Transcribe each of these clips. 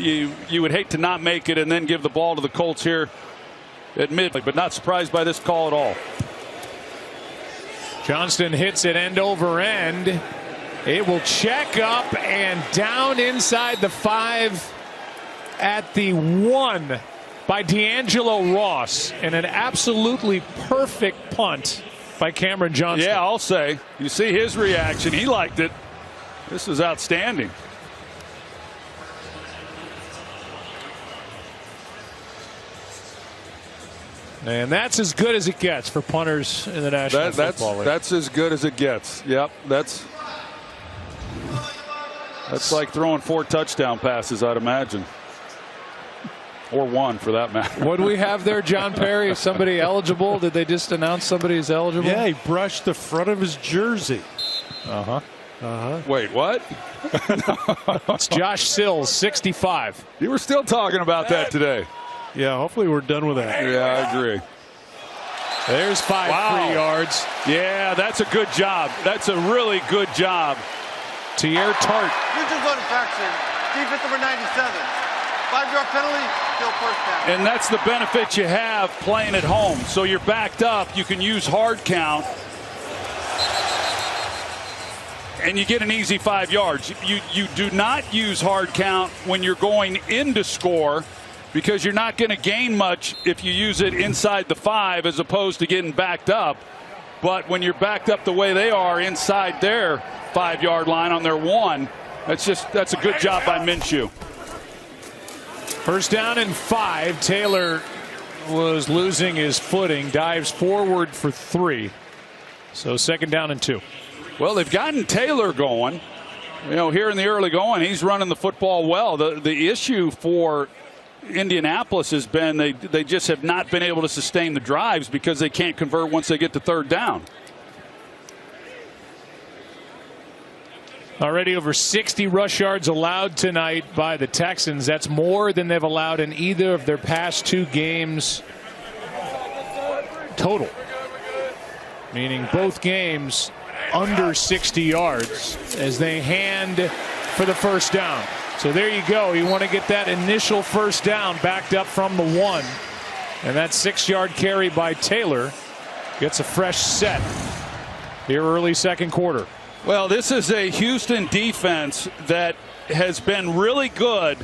you would hate to not make it and then give the ball to the Colts here at midway, but not surprised by this call at all. Johnston hits it end over end. It will check up and down inside the 5 at the 1 by D'Angelo Ross, and an absolutely perfect punt by Cameron Johnston. Yeah, I'll say. You see his reaction. He liked it. This is outstanding. And that's as good as it gets for punters in the National Football League. That's as good as it gets. Yep, that's like throwing 4 touchdown passes, I'd imagine. Or 1 for that matter. What do we have there, John Perry? Is somebody eligible? Did they just announce somebody's eligible? Yeah, he brushed the front of his jersey. Wait, what? It's Josh Sills, 65. You were still talking about that today. Yeah, hopefully we're done with that. Yeah, I agree. There's 5 free yards. Yeah, that's a good job. That's a really good job. Tier Tart. Neutral zone infraction. Defense number 97. 5-yard penalty. Still first down. And that's the benefit you have playing at home. So you're backed up. You can use hard count. And you get an easy 5 yards. You do not use hard count when you're going in to score, because you're not going to gain much if you use it inside the 5 as opposed to getting backed up. But when you're backed up the way they are inside their 5-yard line on their 1, that's a good job by Minshew. First down and 5. Taylor was losing his footing, dives forward for 3. So second down and 2. Well, they've gotten Taylor going. You know, here in the early going, he's running the football well. The issue for Indianapolis has been they just have not been able to sustain the drives because they can't convert once they get to third down. Already over 60 rush yards allowed tonight by the Texans. That's more than they've allowed in either of their past 2 games total. Meaning both games under 60 yards as they hand for the first down. So there you go. You want to get that initial first down backed up from the 1. And that 6-yard carry by Taylor gets a fresh set here early second quarter. Well, this is a Houston defense that has been really good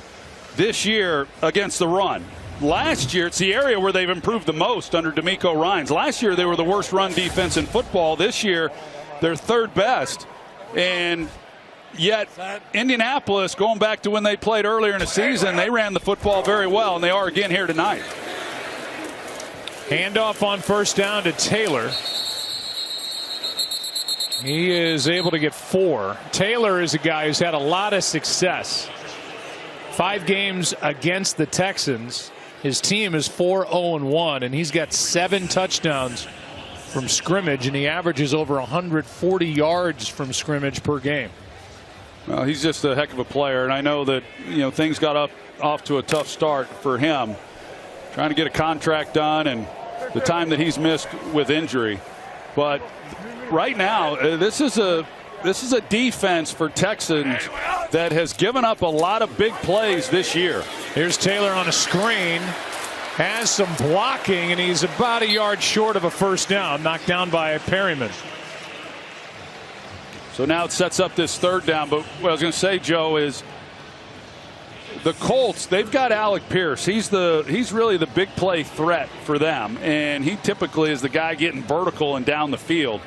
this year against the run. Last year, it's the area where they've improved the most under DeMeco Ryans. Last year, they were the worst run defense in football. This year, they're third best. And yet, Indianapolis, going back to when they played earlier in the season, they ran the football very well, and they are again here tonight. Handoff on first down to Taylor. He is able to get 4. Taylor is a guy who's had a lot of success. 5 games against the Texans. His team is 4-0-1, and he's got 7 touchdowns from scrimmage, and he averages over 140 yards from scrimmage per game. Well, he's just a heck of a player, and I know that things got off to a tough start for him, trying to get a contract done and the time that he's missed with injury. But right now, this is a defense for Texans that has given up a lot of big plays this year. Here's Taylor on a screen, has some blocking, and he's about a yard short of a first down, knocked down by Perryman. So now it sets up this third down. But what I was going to say, Joe, is the Colts, they've got Alec Pierce. He's really the big play threat for them, and he typically is the guy getting vertical and down the field.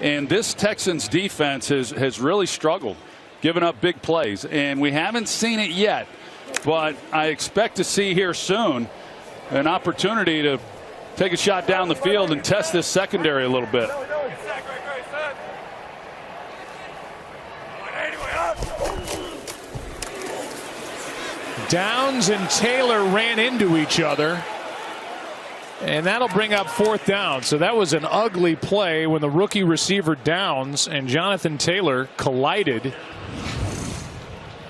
And this Texans defense has really struggled, giving up big plays, and we haven't seen it yet. But I expect to see here soon an opportunity to take a shot down the field and test this secondary a little bit. Downs and Taylor ran into each other, and that'll bring up fourth down. So that was an ugly play when the rookie receiver Downs and Jonathan Taylor collided.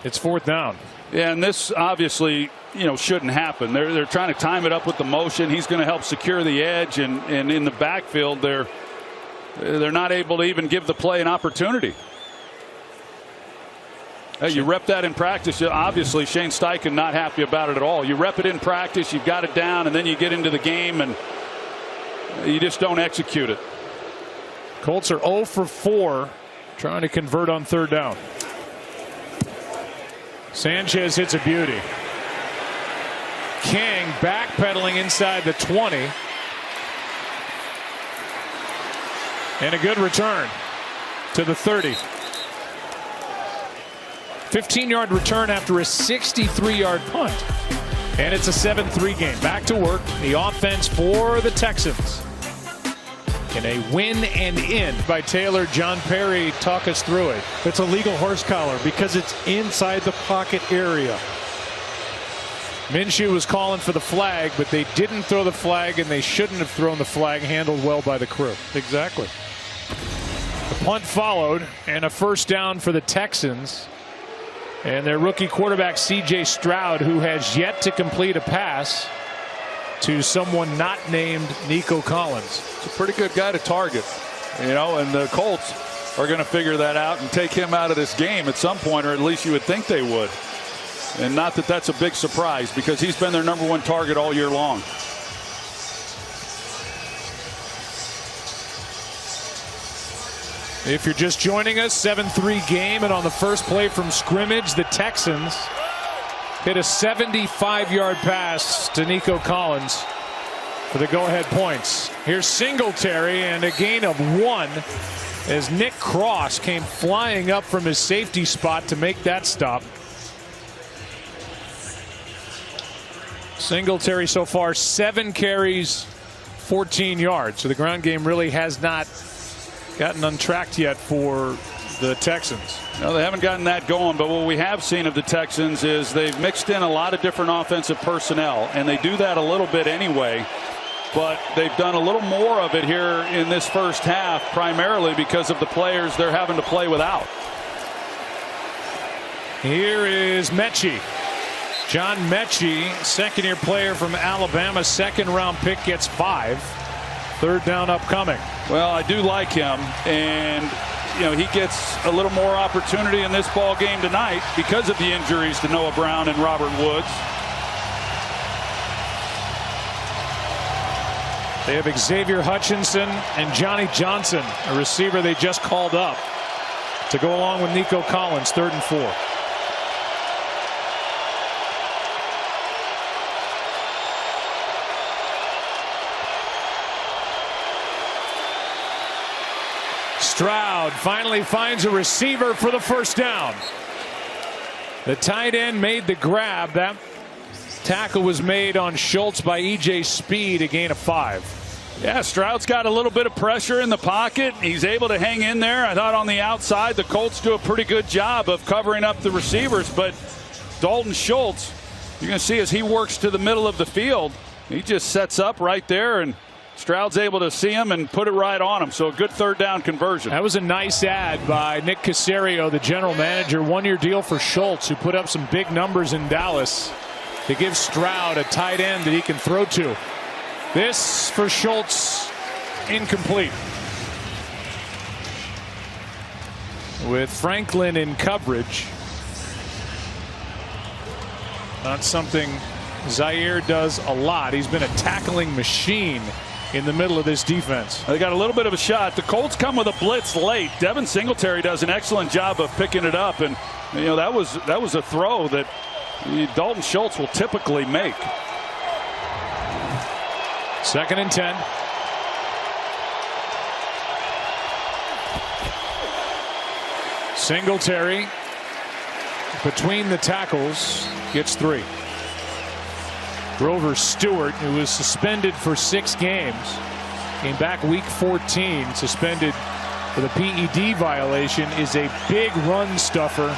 It's fourth down. Yeah, and this obviously shouldn't happen. They're trying to time it up with the motion. He's going to help secure the edge, and in the backfield they're not able to even give the play an opportunity. Hey, you rep that in practice. Obviously, Shane Steichen not happy about it at all. You rep it in practice, you've got it down, and then you get into the game and you just don't execute it. Colts are 0 for 4 trying to convert on third down. Sanchez hits a beauty. King backpedaling inside the 20. And a good return to the 30. 15-yard return after a 63-yard punt. And it's a 7-3 game. Back to work. The offense for the Texans. And a win and in by Taylor. John Perry, talk us through it. It's a legal horse collar because it's inside the pocket area. Minshew was calling for the flag, but they didn't throw the flag, and they shouldn't have thrown the flag. Handled well by the crew. Exactly. The punt followed, and a first down for the Texans. And their rookie quarterback, C.J. Stroud, who has yet to complete a pass to someone not named Nico Collins. It's a pretty good guy to target, you know, and the Colts are going to figure that out and take him out of this game at some point, or at least you would think they would. And not that that's a big surprise, because he's been their #1 target all year long. If you're just joining us, 7-3 game, and on the first play from scrimmage, the Texans hit a 75-yard pass to Nico Collins for the go-ahead points. Here's Singletary, and a gain of 1 as Nick Cross came flying up from his safety spot to make that stop. Singletary so far 7 carries, 14 yards. So the ground game really has not gotten untracked yet for the Texans. No, they haven't gotten that going, but what we have seen of the Texans is they've mixed in a lot of different offensive personnel, and they do that a little bit anyway, but they've done a little more of it here in this first half, primarily because of the players they're having to play without. Here is Mechie. John Mechie, second-year player from Alabama, second-round pick, gets 5. Third down upcoming. Well, I do like him, and you know, he gets a little more opportunity in this ball game tonight because of the injuries to Noah Brown and Robert Woods. They have Xavier Hutchinson and Johnny Johnson, a receiver they just called up to go along with Nico Collins, 3rd and 4. Stroud finally finds a receiver for the first down. The tight end made the grab. That tackle was made on Schultz by E.J. Speed, a gain of 5. Yeah, Stroud's got a little bit of pressure in the pocket. He's able to hang in there. I thought on the outside the Colts do a pretty good job of covering up the receivers, but Dalton Schultz, you're going to see as he works to the middle of the field, he just sets up right there, and Stroud's able to see him and put it right on him. So a good third down conversion. That was a nice ad by Nick Caserio, the general manager. 1-year deal for Schultz, who put up some big numbers in Dallas, to give Stroud a tight end that he can throw to. This for Schultz, incomplete. With Franklin in coverage. Not something Zaire does a lot. He's been a tackling machine in the middle of this defense. They got a little bit of a shot. The Colts come with a blitz late. Devin Singletary does an excellent job of picking it up, and you know that was a throw that Dalton Schultz will typically make. 2nd and 10. Singletary between the tackles gets 3. Grover Stewart, who was suspended for 6 games, came back week 14, suspended for the PED violation, is a big run stuffer.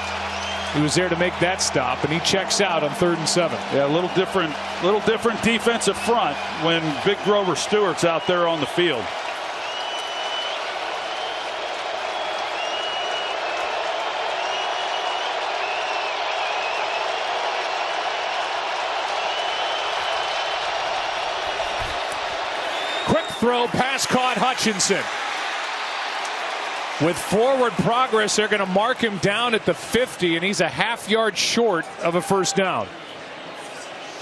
He was there to make that stop, and he checks out on 3rd and 7. Yeah, a little different defensive front when Big Grover Stewart's out there on the field. Throw, pass caught, Hutchinson. With forward progress, they're going to mark him down at the 50, and he's a half-yard short of a first down.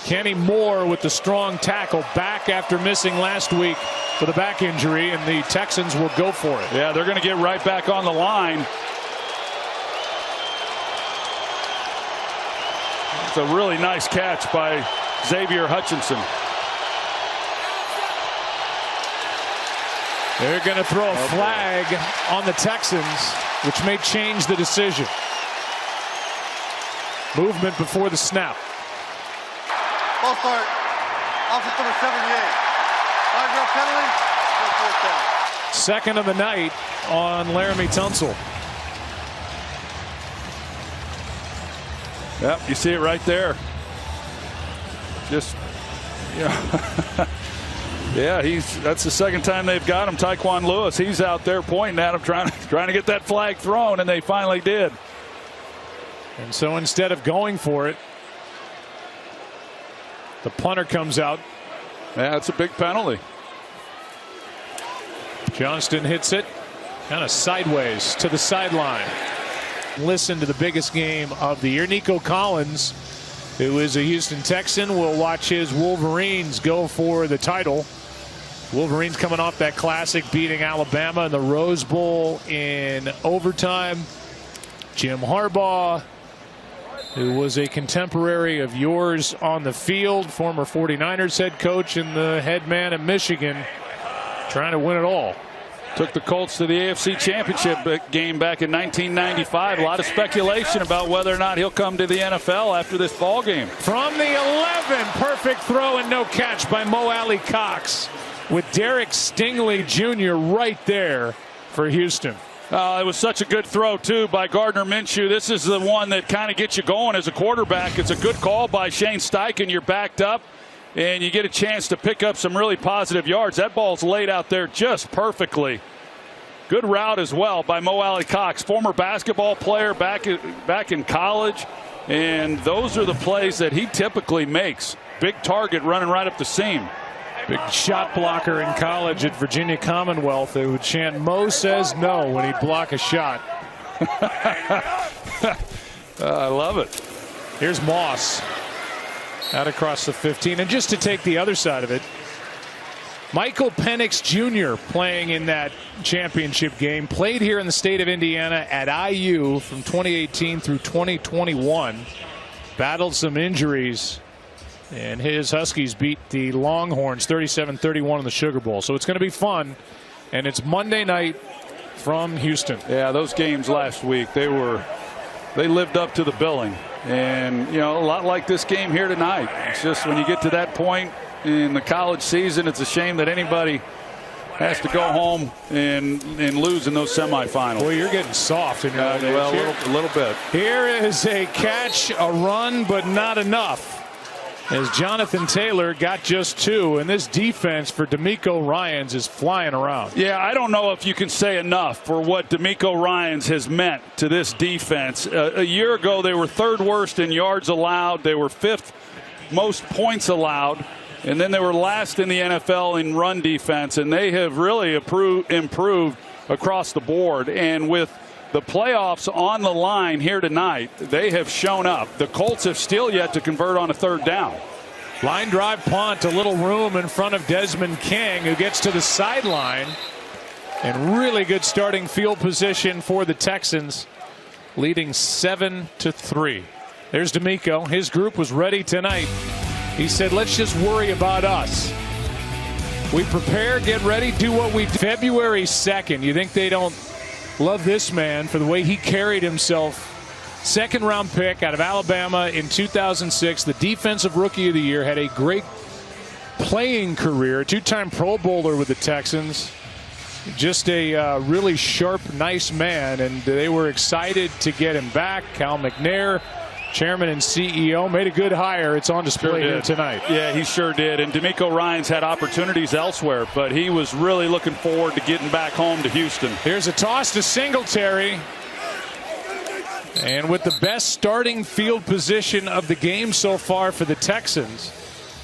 Kenny Moore with the strong tackle, back after missing last week with a back injury, and the Texans will go for it. Yeah, they're going to get right back on the line. It's a really nice catch by Xavier Hutchinson. They're going to throw a flag on the Texans, which may change the decision. Movement before the snap. Ball start. Offense number 78. 5-yard penalty. No fourth down. Second of the night on Laramie Tunsil. Yep, you see it right there. Just, yeah. Yeah, that's the second time they've got him. Tyquan Lewis, he's out there pointing at him, trying to get that flag thrown, and they finally did. And so instead of going for it, the punter comes out. Yeah, that's a big penalty. Johnston hits it kind of sideways to the sideline. Listen to the biggest game of the year. Nico Collins, who is a Houston Texan, will watch his Wolverines go for the title. Wolverines coming off that classic, beating Alabama in the Rose Bowl in overtime. Jim Harbaugh, who was a contemporary of yours on the field, former 49ers head coach and the head man at Michigan, trying to win it all. Took the Colts to the AFC Championship game back in 1995. A lot of speculation about whether or not he'll come to the NFL after this ball game. From the 11, perfect throw and no catch by Mo Alley Cox, with Derek Stingley Jr. right there for Houston. It was such a good throw, too, by Gardner Minshew. This is the one that kind of gets you going as a quarterback. It's a good call by Shane Steichen. You're backed up, and you get a chance to pick up some really positive yards. That ball's laid out there just perfectly. Good route as well by Mo Alley Cox, former basketball player back in college. And those are the plays that he typically makes. Big target running right up the seam. Big shot blocker in college at Virginia Commonwealth, who would chant "Mo says no" when he'd block a shot. I love it. Here's Moss out across the 15. And just to take the other side of it, Michael Penix Jr. playing in that championship game, played here in the state of Indiana at IU from 2018 through 2021. Battled some injuries, and his Huskies beat the Longhorns 37-31 in the Sugar Bowl. So it's going to be fun, and it's Monday night from Houston. Yeah, those games last week, they lived up to the billing. And, you know, a lot like this game here tonight. It's just when you get to that point in the college season, it's a shame that anybody has to go home and lose in those semifinals. Boy, you're getting soft in your well, a little bit. Here is a catch, a run, but not enough, as Jonathan Taylor got just two, and this defense for D'Amico Ryans is flying around. Yeah, I don't know if you can say enough for what D'Amico Ryans has meant to this defense. A year ago, they were third worst in yards allowed. They were fifth most points allowed. And then they were last in the NFL in run defense, and they have really improved across the board. And with the playoffs on the line here tonight, they have shown up. The Colts have still yet to convert on a third down. Line drive punt, a little room in front of Desmond King, who gets to the sideline. And really good starting field position for the Texans, leading 7-3. There's D'Amico. His group was ready tonight. He said, let's just worry about us. We prepare, get ready, do what we do. February 2nd, you think they don't love this man for the way he carried himself? Second-round pick out of Alabama in 2006, the Defensive Rookie of the Year, had a great playing career, two-time Pro Bowler with the Texans. Just a really sharp, nice man, and they were excited to get him back. Cal McNair, chairman and CEO, made a good hire. It's on display here tonight. Yeah, he sure did. And D'Amico Ryans had opportunities elsewhere, but he was really looking forward to getting back home to Houston. Here's a toss to Singletary. And with the best starting field position of the game so far for the Texans,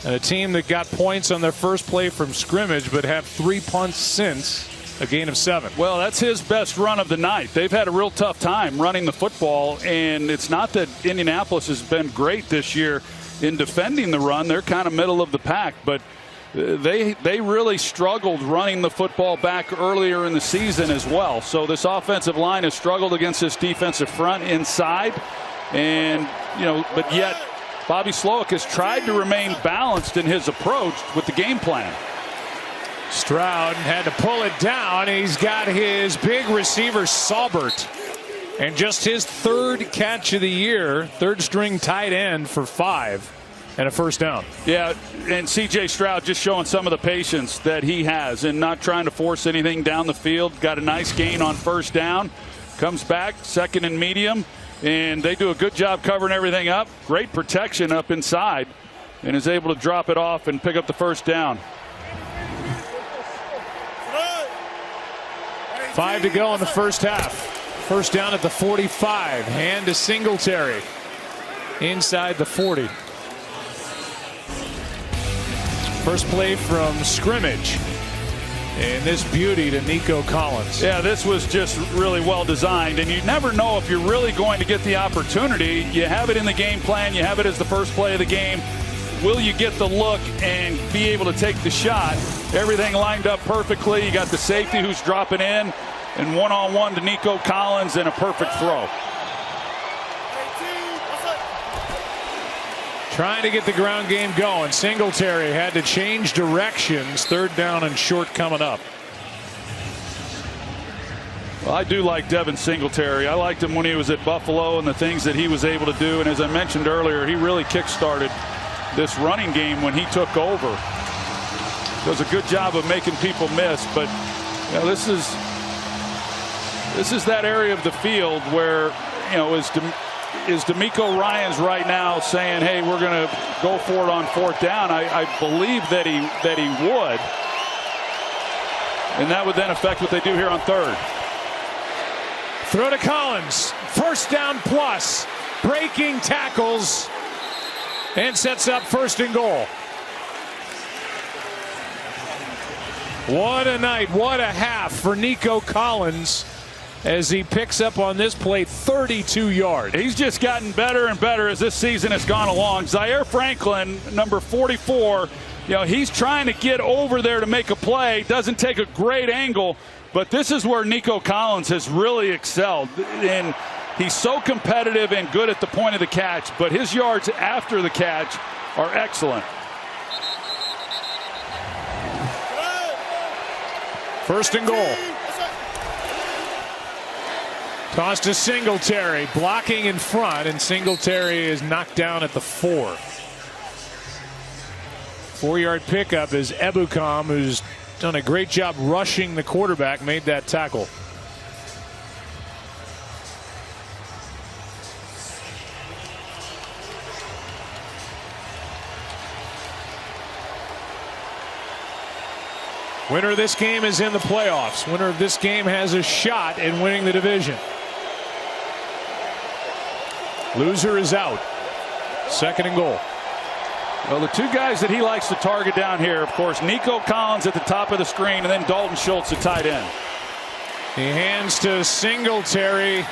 and a team that got points on their first play from scrimmage but have 3 punts since, a gain of 7. Well, that's his best run of the night. They've had a real tough time running the football, and it's not that Indianapolis has been great this year in defending the run. They're kind of middle of the pack, but they really struggled running the football back earlier in the season as well. So this offensive line has struggled against this defensive front inside, and but yet Bobby Slowick has tried to remain balanced in his approach with the game plan. Stroud had to pull it down. He's got his big receiver Saubert, and just his 3rd catch of the year, 3rd string tight end for 5 and a first down. Yeah, and C.J. Stroud just showing some of the patience that he has and not trying to force anything down the field. Got a nice gain on first down. Comes back, 2nd and medium, and they do a good job covering everything up. Great protection up inside, and is able to drop it off and pick up the first down. 5 to go in the first half. First down at the 45. Hand to Singletary. Inside the 40. First play from scrimmage. And this beauty to Nico Collins. Yeah, this was just really well designed, and you never know if you're really going to get the opportunity. You have it in the game plan. You have it as the first play of the game. Will you get the look and be able to take the shot? Everything lined up perfectly. You got the safety who's dropping in, and one-on-one to Nico Collins, and a perfect throw. Trying to get the ground game going. Singletary had to change directions. 3rd down and short coming up. Well, I do like Devin Singletary. I liked him when he was at Buffalo and the things that he was able to do. And as I mentioned earlier, he really kick-started this running game when he took over. Does a good job of making people miss, but this is that area of the field where is D'Amico Ryans right now saying, hey, we're going to go for it on 4th down? I believe that he would, and that would then affect what they do here on 3rd. Throw to Collins. First down plus. Breaking tackles. And sets up 1st and goal. What a night. What a half for Nico Collins as he picks up on this play 32 yards. He's just gotten better and better as this season has gone along. Zaire Franklin, number 44, he's trying to get over there to make a play. Doesn't take a great angle, but this is where Nico Collins has really excelled. And he's so competitive and good at the point of the catch, but his yards after the catch are excellent. 1st and goal. Toss to Singletary, blocking in front, and Singletary is knocked down at the 4. 4-yard pickup is Ebukam, who's done a great job rushing the quarterback, made that tackle. Winner of this game is in the playoffs. Winner of this game has a shot in winning the division. Loser is out. 2nd and goal. Well, the 2 guys that he likes to target down here, of course, Nico Collins at the top of the screen, and then Dalton Schultz, the tight end. He hands to Singletary.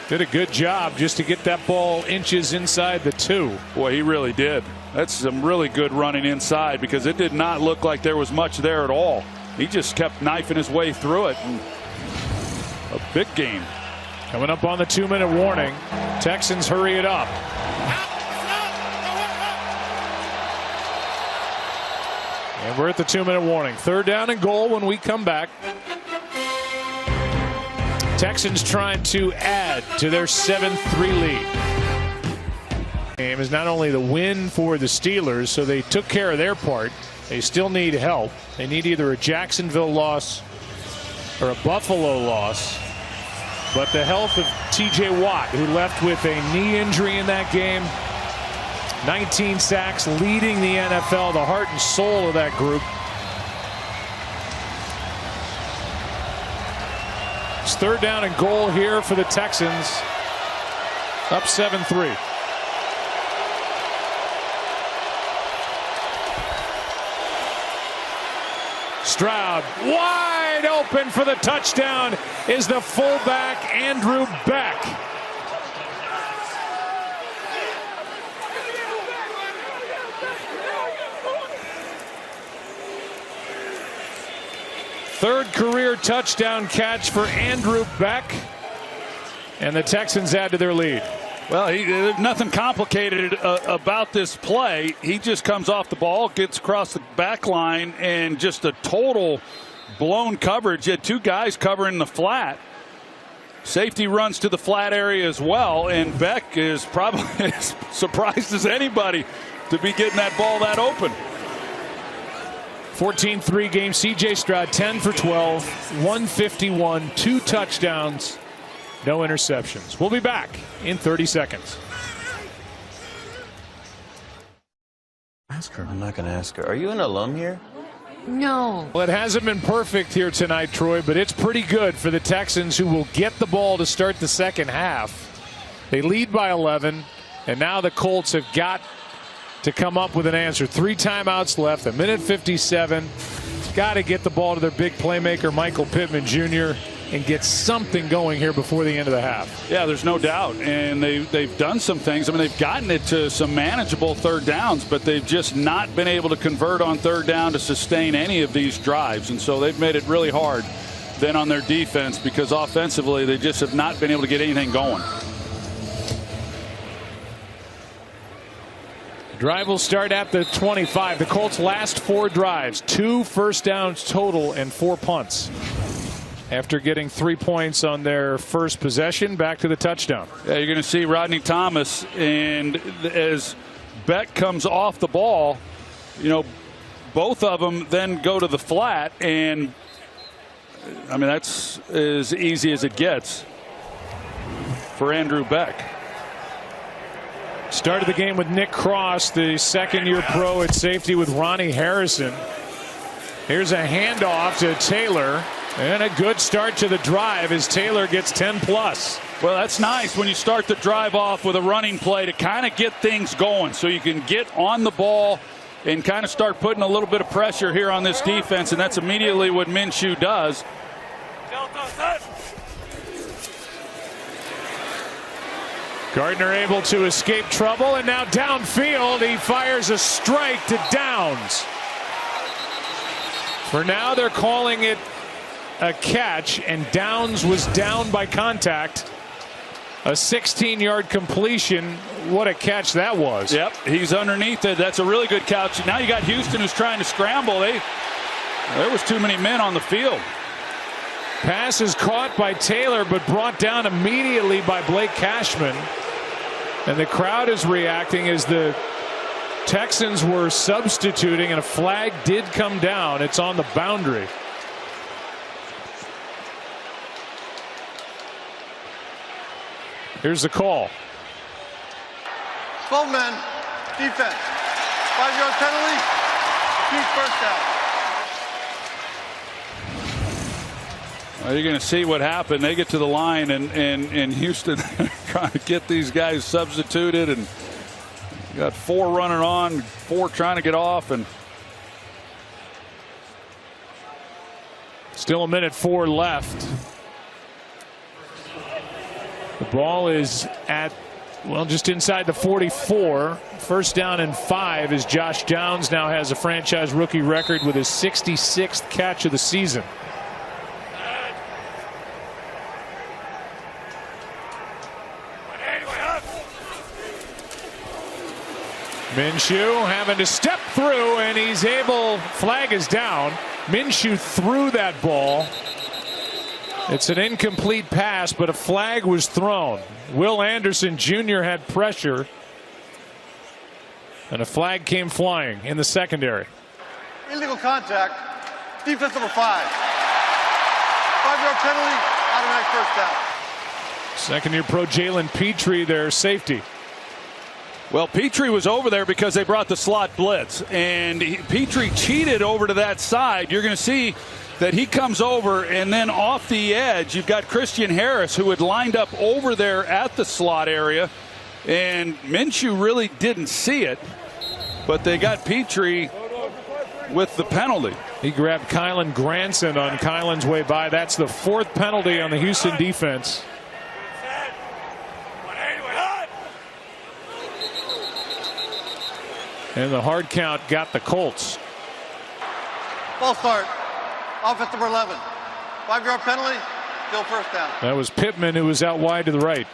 Did a good job just to get that ball inches inside the 2. Boy, he really did. That's some really good running inside, because it did not look like there was much there at all. He just kept knifing his way through it. And a big game. Coming up on the 2-minute warning. Texans hurry it up. And we're at the 2-minute warning. 3rd down and goal when we come back. Texans trying to add to their 7-3 lead. Game is not only the win for the Steelers, so they took care of their part. They still need help. They need either a Jacksonville loss or a Buffalo loss. But the health of T.J. Watt, who left with a knee injury in that game, 19 sacks, leading the NFL, the heart and soul of that group. It's 3rd down and goal here for the Texans. Up 7-3. Stroud wide open for the touchdown is the fullback Andrew Beck. Third career touchdown catch for Andrew Beck, and the Texans add to their lead. Well, there's nothing complicated about this play. He just comes off the ball, gets across the back line, and just a total blown coverage. You had two guys covering the flat. Safety runs to the flat area as well, and Beck is probably as surprised as anybody to be getting that ball that open. 14-3 game. C.J. Stroud 10 for 12, 151, 2 touchdowns, no interceptions. We'll be back in 30 seconds. Ask her. I'm not going to ask her. Are you an alum here? No. Well, it hasn't been perfect here tonight, Troy, but it's pretty good for the Texans, who will get the ball to start the second half. They lead by 11, and now the Colts have got to come up with an answer. 3 timeouts left, a minute 57. Got to get the ball to their big playmaker, Michael Pittman Jr., and get something going here before the end of the half. Yeah, there's no doubt. And they've done some things. I mean, they've gotten it to some manageable third downs, but they've just not been able to convert on third down to sustain any of these drives. And so they've made it really hard then on their defense, because offensively they just have not been able to get anything going. Drive will start at the 25. The Colts' last 4 drives, 2 first downs total and 4 punts. After getting 3 points on their first possession, back to the touchdown. Yeah, you're going to see Rodney Thomas, and as Beck comes off the ball, you know, both of them then go to the flat, and I mean, that's as easy as it gets for Andrew Beck. Started the game with Nick Cross, the second-year pro at safety, with Ronnie Harrison. Here's a handoff to Taylor, and a good start to the drive as Taylor gets 10+. Well, that's nice when you start the drive off with a running play to kind of get things going, so you can get on the ball and kind of start putting a little bit of pressure here on this defense, and that's immediately what Minshew does. Gardner able to escape trouble, and now downfield he fires a strike to Downs. For now they're calling it a catch, and Downs was down by contact. A 16-yard completion. What a catch that was. Yep, he's underneath it. That's a really good catch. Now you got Houston, who's trying to scramble. There was too many men on the field. Pass is caught by Taylor, but brought down immediately by Blake Cashman. And the crowd is reacting as the Texans were substituting, and a flag did come down. It's on the boundary. Here's the call. 12 men, defense, 5-yard penalty, huge first down. Well, you're going to see what happened. They get to the line, and Houston trying to get these guys substituted, and you got 4 running on, 4 trying to get off, and still a minute 4 left. The ball is at, well, just inside the 44. First down and 5 as Josh Downs now has a franchise rookie record with his 66th catch of the season. Minshew having to step through, and he's able, flag is down. Minshew threw that ball. It's an incomplete pass, but a flag was thrown. Will Anderson Jr. had pressure, and a flag came flying in the secondary. Illegal contact, defense number 5. 5-yard penalty, automatic first down. Second-year pro Jalen Petrie, their safety. well, Petrie was over there because they brought the slot blitz, and Petrie cheated over to that side. You're going to see that he comes over, and then off the edge, you've got Christian Harris, who had lined up over there at the slot area, and Minshew really didn't see it, but they got Petrie with the penalty. He grabbed Kylan Granson on Kylan's way by. That's the 4th penalty on the Houston defense. And the hard count got the Colts. False start. Offense number 11. 5-yard penalty. Still first down. That was Pittman, who was out wide to the right.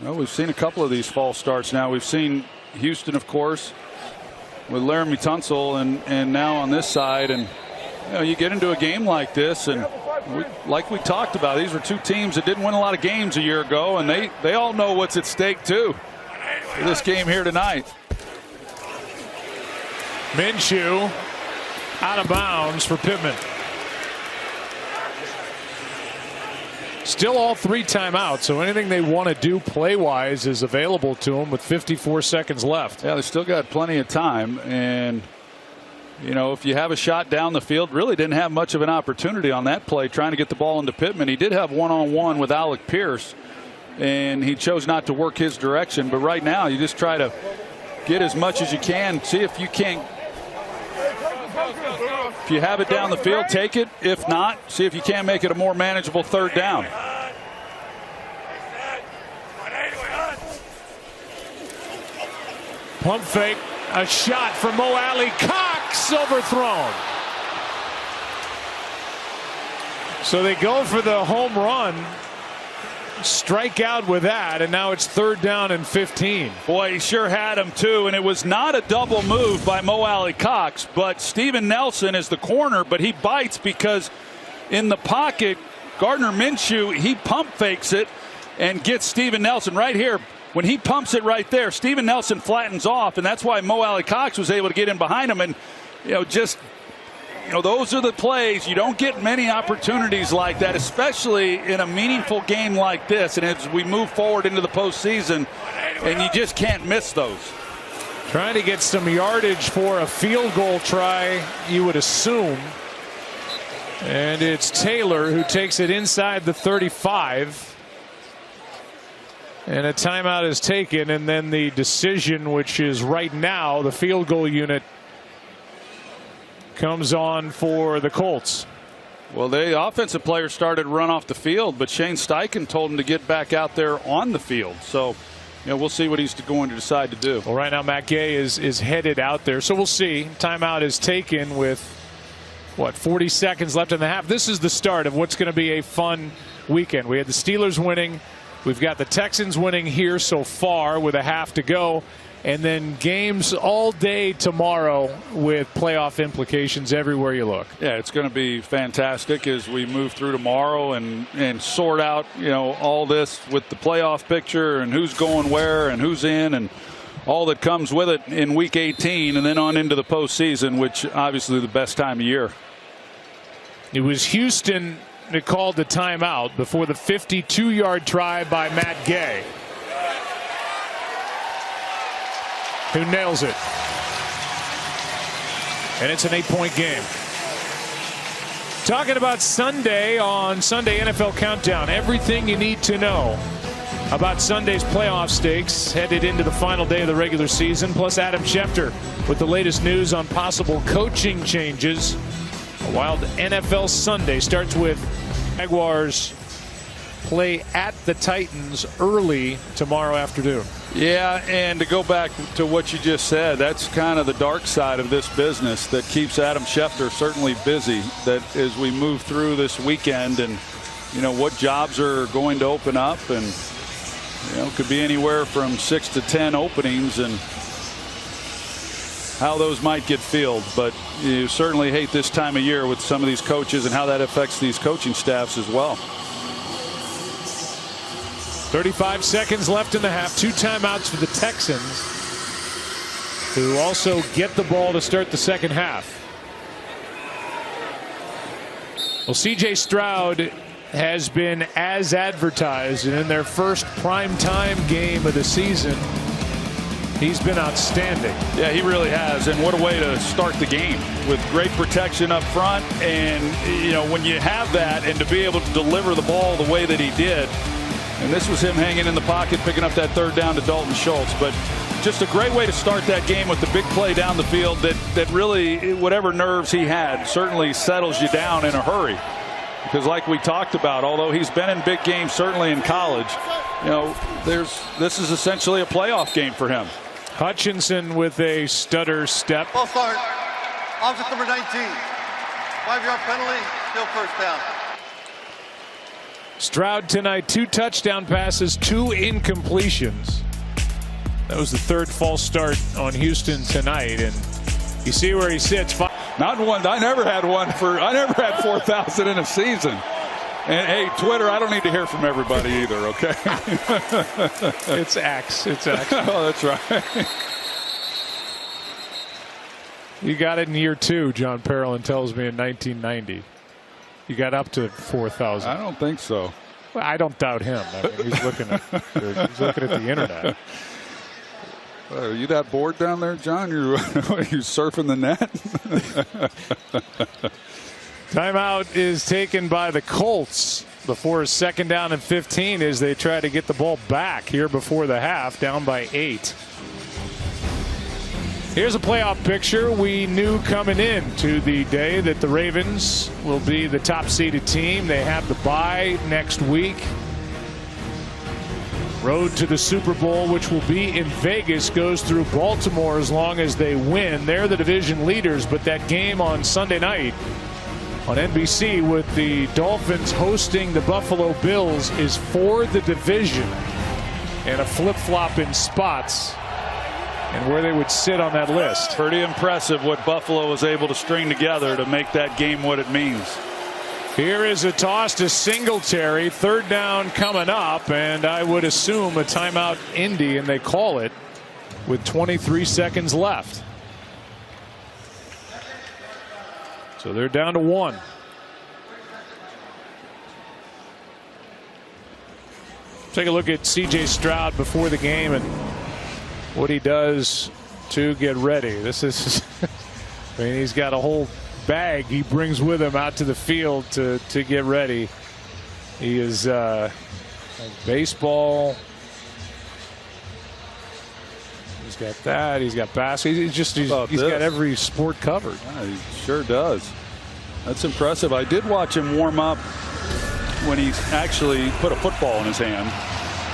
Well, we've seen a couple of these false starts now. We've seen Houston, of course, with Laramie Tunsil, and now on this side. And you get into a game like this, and like we talked about, these were 2 teams that didn't win a lot of games a year ago, and they all know what's at stake too for this game here tonight. Minshew out of bounds for Pittman. Still all 3 timeouts, so anything they want to do play-wise is available to them with 54 seconds left. Yeah, they still got plenty of time, and if you have a shot down the field, really didn't have much of an opportunity on that play trying to get the ball into Pittman. He did have one-on-one with Alec Pierce, and he chose not to work his direction. But right now, you just try to get as much as you can, see if you can't. If you have it down the field, take it. If not, see if you can make it a more manageable 3rd down. Pump fake, a shot from Mo Alley Cox, overthrown. So they go for the home run, strike out with that, and now it's 3rd down and 15. Boy, he sure had him too, and it was not a double move by Mo Alley Cox, but Steven Nelson is the corner, but he bites because in the pocket, Gardner Minshew, he pump fakes it and gets Steven Nelson right here. When he pumps it right there, Steven Nelson flattens off, and that's why Mo Alley Cox was able to get in behind him. And those are the plays. You don't get many opportunities like that, especially in a meaningful game like this. And as we move forward into the postseason, and you just can't miss those. Trying to get some yardage for a field goal try, you would assume. And it's Taylor who takes it inside the 35. And a timeout is taken, and then the decision, which is right now the field goal unit, comes on for the Colts. Well, the offensive players started to run off the field, but Shane Steichen told him to get back out there on the field. So, we'll see what he's going to decide to do. Well, right now Matt Gay is headed out there, so we'll see. Timeout is taken with 40 seconds left in the half. This is the start of what's going to be a fun weekend. We had the Steelers winning. We've got the Texans winning here so far with a half to go. And then games all day tomorrow with playoff implications everywhere you look. Yeah, it's going to be fantastic as we move through tomorrow and sort out, all this with the playoff picture and who's going where and who's in and all that comes with it in Week 18 and then on into the postseason, which obviously the best time of year. It was Houston that called the timeout before the 52-yard try by Matt Gay, who nails it. And it's an 8-point game. Talking about Sunday on Sunday NFL Countdown. Everything you need to know about Sunday's playoff stakes headed into the final day of the regular season. Plus Adam Schefter with the latest news on possible coaching changes. A wild NFL Sunday starts with Jaguars play at the Titans early tomorrow afternoon. Yeah, and to go back to what you just said, that's kind of the dark side of this business that keeps Adam Schefter certainly busy, that as we move through this weekend and what jobs are going to open up, and it could be anywhere from 6 to 10 openings and how those might get filled. But you certainly hate this time of year with some of these coaches and how that affects these coaching staffs as well. 35 seconds left in the half. 2 timeouts for the Texans, who also get the ball to start the second half. Well, C.J. Stroud has been as advertised, and in their first primetime game of the season, he's been outstanding. Yeah, he really has, and what a way to start the game with great protection up front. And when you have that and to be able to deliver the ball the way that he did, And this was him hanging in the pocket, picking up that third down to Dalton Schultz. But just a great way to start that game with the big play down the field that really, whatever nerves he had, certainly settles you down in a hurry. Because like we talked about, although he's been in big games, certainly in college, this is essentially a playoff game for him. Hutchinson with a stutter step. False start. Offense number 19. 5-yard penalty. Still first down. Stroud tonight, 2 touchdown passes, 2 incompletions. That was the 3rd false start on Houston tonight, and you see where he sits. Not one. I never had 4,000 in a season. And hey, Twitter, I don't need to hear from everybody either. Okay. It's X. It's X. Oh, that's right. You got it in year 2. John Parolin tells me in 1990. You got up to 4,000. I don't think so. Well, I don't doubt him. I mean, he's looking at the internet. Are you that bored down there, John? You surfing the net? Timeout is taken by the Colts before a 2nd down and 15 as they try to get the ball back here before the half, down by 8. Here's a playoff picture. We knew coming in to the day that the Ravens will be the top seeded team. They have the bye next week. Road to the Super Bowl, which will be in Vegas, goes through Baltimore as long as they win. They're the division leaders, but that game on Sunday night on NBC with the Dolphins hosting the Buffalo Bills is for the division, and a flip-flop in spots and where they would sit on that list. Pretty impressive what Buffalo was able to string together to make that game what it means. Here is a toss to Singletary. 3rd down coming up, and I would assume a timeout Indy, and they call it with 23 seconds left. So they're down to 1. Take a look at C.J. Stroud before the game and what he does to get ready. This is, I mean, he's got a whole bag he brings with him out to the field to get ready. He is like baseball. He's got that. He's got basketball. He's got every sport covered. Yeah, he sure does. That's impressive. I did watch him warm up when he actually put a football in his hand.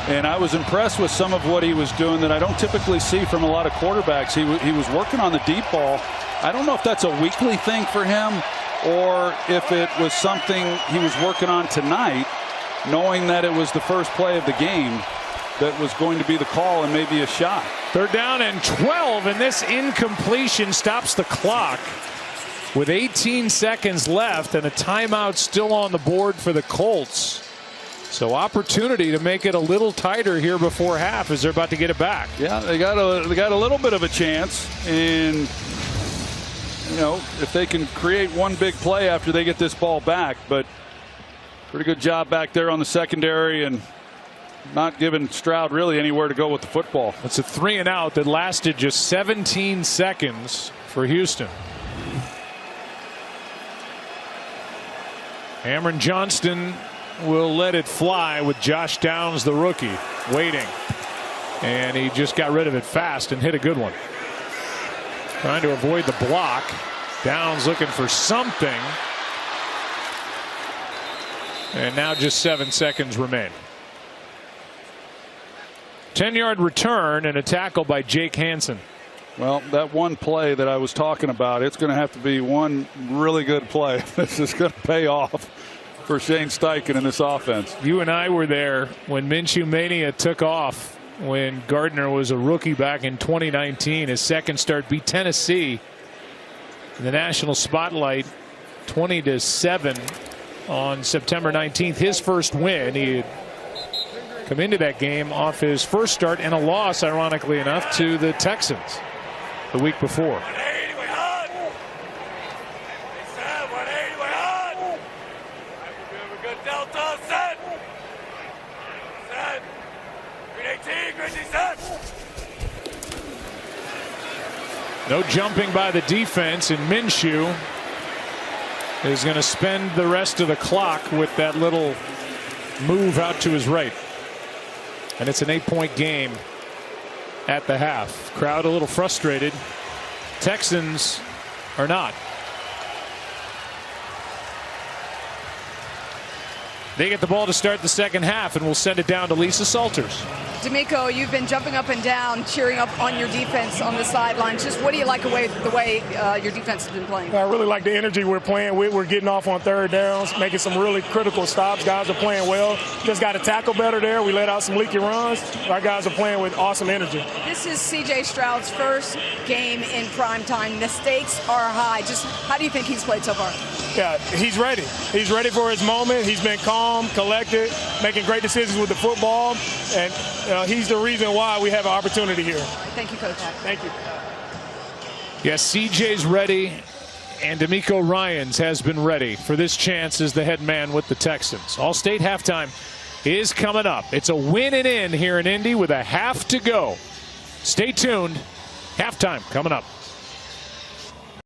And I was impressed with some of what he was doing that I don't typically see from a lot of quarterbacks. He was working on the deep ball. I don't know if that's a weekly thing for him or if it was something he was working on tonight, knowing that it was the first play of the game that was going to be the call and maybe a shot. 3rd down and 12, and this incompletion stops the clock with 18 seconds left and a timeout still on the board for the Colts. So opportunity to make it a little tighter here before half as they're about to get it back. Yeah, they got a little bit of a chance, and if they can create one big play after they get this ball back. But pretty good job back there on the secondary and not giving Stroud really anywhere to go with the football. It's a 3 and out that lasted just 17 seconds for Houston. Cameron Johnston will let it fly with Josh Downs, the rookie, waiting. And he just got rid of it fast and hit a good one. Trying to avoid the block. Downs looking for something. And now just 7 seconds remain. 10-yard return and a tackle by Jake Hansen. Well, that one play that I was talking about, it's going to have to be one really good play. This is going to pay off for Shane Steichen in this offense. You and I were there when Minshew Mania took off when Gardner was a rookie back in 2019. His second start beat Tennessee in the national spotlight 20-7 on September 19th. His first win. He had come into that game off his first start and a loss, ironically enough, to the Texans the week before. No jumping by the defense, and Minshew is going to spend the rest of the clock with that little move out to his right. And it's an 8-point game at the half. Crowd a little frustrated. Texans are not. They get the ball to start the second half, and we'll send it down to Lisa Salters. D'Amico, you've been jumping up and down, cheering up on your defense on the sidelines. Just what do you like the way your defense has been playing? I really like the energy we're playing with. We're getting off on third downs, making some really critical stops. Guys are playing well. Just got to tackle better there. We let out some leaky runs. Our guys are playing with awesome energy. This is C.J. Stroud's first game in prime time. The stakes are high. Just how do you think he's played so far? Yeah, he's ready. He's ready for his moment. He's been calm, collected, making great decisions with the football, and he's the reason why we have an opportunity here. Thank you, Coach. Thank you. Yes, CJ's ready, and D'Amico Ryans has been ready for this chance as the head man with the Texans. All-State halftime is coming up. It's a win and in here in Indy with a half to go. Stay tuned. Halftime coming up.